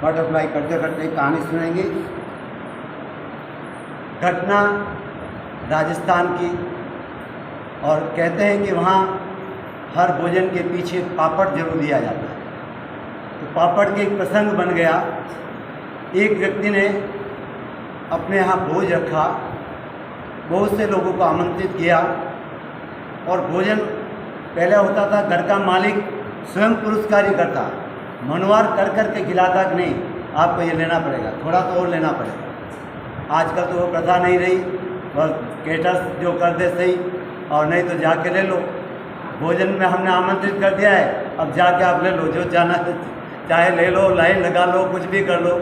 Butterfly करते करते एक कहानी सुनेंगे। घटना राजस्थान की, और कहते हैं कि वहाँ हर भोजन के पीछे पापड़ जरूर दिया जाता है। तो पापड़ के एक प्रसंग बन गया। एक व्यक्ति ने अपने यहाँ भोज रखा, बहुत से लोगों को आमंत्रित किया, और भोजन पहले होता था घर का मालिक स्वयं पुरस्कारी करता, मनवार कर कर के खिलाता कि नहीं आपको ये लेना पड़ेगा, थोड़ा तो और लेना पड़ेगा। आजकल तो वो प्रथा नहीं रही, बस केटर्स जो कर दे सही, और नहीं तो जाके ले लो। भोजन में हमने आमंत्रित कर दिया है, अब जाके आप ले लो, जो जाना चाहे ले लो, लाइन लगा लो, कुछ भी कर लो।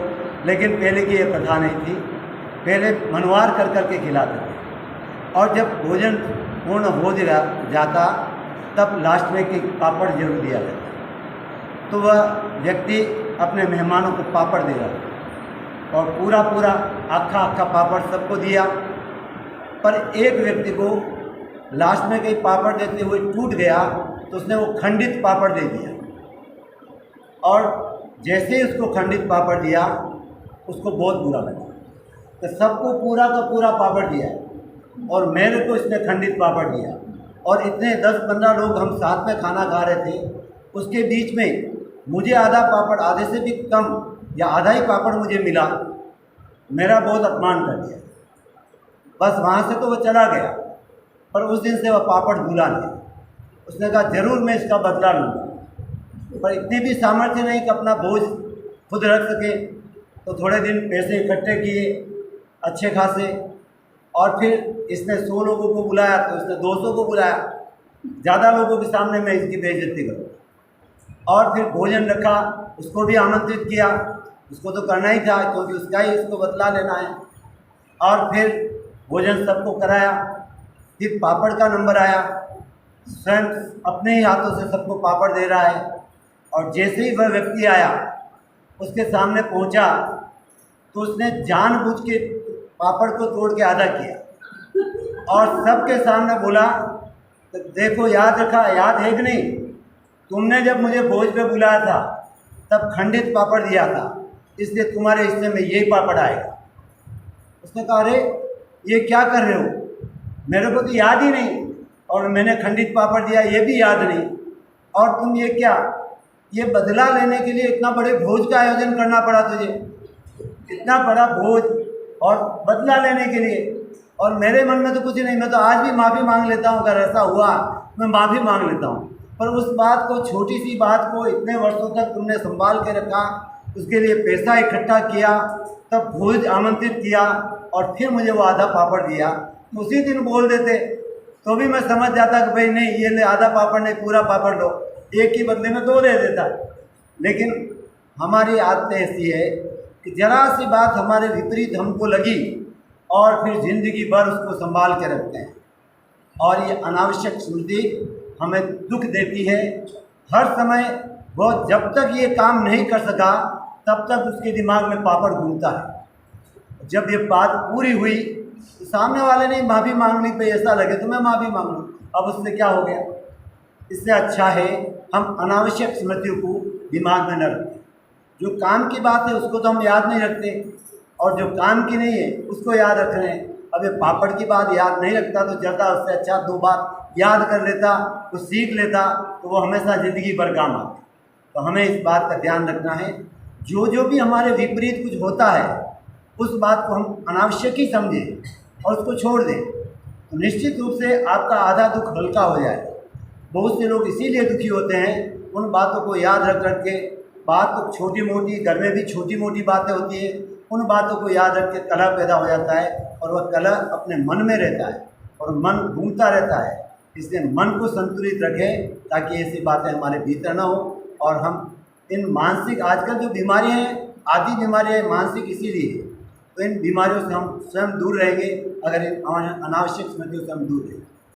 लेकिन पहले की ये प्रथा नहीं थी, पहले मनवार कर कर के खिलाते थे। और जब भोजन पूर्ण हो जाता तब लास्ट में कि पापड़ जरूर दिया जाता। तो वह व्यक्ति अपने मेहमानों को पापड़ दे रहा था, और पूरा पूरा आखा पापड़ सबको दिया। पर एक व्यक्ति को लास्ट में कहीं पापड़ देते हुए टूट गया, तो उसने वो खंडित पापड़ दे दिया। और जैसे ही उसको खंडित पापड़ दिया, उसको बहुत बुरा लगा कि सबको पूरा का पूरा पापड़ दिया और मेरे को इसने खंडित पापड़ दिया। और इतने 10-15 लोग हम साथ में खाना खा रहे थे, उसके बीच में मुझे आधा पापड़, आधे से भी कम या आधा ही पापड़ मुझे मिला। मेरा बहुत अपमान कर दिया। बस वहाँ से तो वो चला गया, पर उस दिन से वह पापड़ भूला नहीं। उसने कहा जरूर मैं इसका बदला लूँगा। पर इतनी भी सामर्थ्य नहीं कि अपना बोझ खुद रख सके, तो थोड़े दिन पैसे इकट्ठे किए अच्छे खासे, और फिर इसने 100 लोगों को बुलाया, तो इसने 200 को बुलाया। ज़्यादा लोगों के सामने मैं इसकी बेइज्जती करूँ। और फिर भोजन रखा, उसको भी आमंत्रित किया, उसको तो करना ही था क्योंकि उसका ही इसको बदला लेना है। और फिर भोजन सबको कराया। फिर पापड़ का नंबर आया, स्वयं अपने ही हाथों से सबको पापड़ दे रहा है। और जैसे ही वह व्यक्ति आया, उसके सामने पहुंचा, तो उसने जानबूझ के पापड़ को तोड़ के आधा किया और सबके सामने बोला, तो देखो याद रखा, याद है कि नहीं, तुमने जब मुझे भोज पे बुलाया था तब खंडित पापड़ दिया था, इसलिए तुम्हारे हिस्से में यही पापड़ आएगा। उसने कहा अरे ये क्या कर रहे हो, मेरे को तो याद ही नहीं, और मैंने खंडित पापड़ दिया ये भी याद नहीं, और तुम ये क्या, ये बदला लेने के लिए इतना बड़े भोज का आयोजन करना पड़ा तुझे, इतना बड़ा भोज और बदला लेने के लिए। और मेरे मन में तो कुछ नहीं, मैं तो आज भी माफ़ी मांग लेता हूँ, अगर ऐसा हुआ मैं माफ़ी मांग लेता हूँ। पर उस बात को, छोटी सी बात को इतने वर्षों तक तुमने संभाल के रखा, उसके लिए पैसा इकट्ठा किया, तब भोज आमंत्रित किया, और फिर मुझे वो आधा पापड़ दिया। तो उसी दिन बोल देते तो भी मैं समझ जाता कि भाई नहीं, ये ले आधा पापड़ नहीं, पूरा पापड़ लो, एक ही बदले में 2 दे देता। लेकिन हमारी आदत ऐसी है कि जरा सी बात हमारे विपरीत हमको लगी और फिर ज़िंदगी भर उसको संभाल के रखते हैं, और ये अनावश्यक स्मृति हमें दुख देती है हर समय। वो जब तक ये काम नहीं कर सका तब तक उसके दिमाग में पापड़ घूमता है। जब ये बात पूरी हुई तो सामने वाले ने माफ़ी मांगनी पे ऐसा लगे तो मैं माफ़ी मांग लूँ, अब उससे क्या हो गया। इससे अच्छा है हम अनावश्यक स्मृतियों को दिमाग में न रखें। जो काम की बात है उसको तो हम याद नहीं रखते, और जो काम की नहीं है उसको याद रख रहे हैं। अब ये पापड़ की बात याद नहीं रखता तो चलता, उससे अच्छा 2 बार याद कर लेता, कुछ सीख लेता, तो वो हमेशा ज़िंदगी भर काम आते। तो हमें इस बात का ध्यान रखना है, जो भी हमारे विपरीत कुछ होता है उस बात को हम अनावश्यक ही समझें और उसको छोड़ दें, तो निश्चित रूप से आपका आधा दुख हल्का हो जाएगा। बहुत से लोग इसीलिए दुखी होते हैं, उन बातों को याद रख के, बात तो छोटी मोटी, घर में भी छोटी मोटी बातें होती हैं, उन बातों को याद रख के कलह पैदा हो जाता है, और वह कलह अपने मन में रहता है और मन घूमता रहता है। इसलिए मन को संतुलित रखें ताकि ऐसी बातें हमारे भीतर ना हो, और हम इन मानसिक, आजकल जो बीमारियाँ हैं, आदि बीमारियाँ मानसिक इसीलिए, तो इन बीमारियों से हम स्वयं दूर रहेंगे अगर इन अनावश्यक स्मृतियों से हम दूर रहेंगे।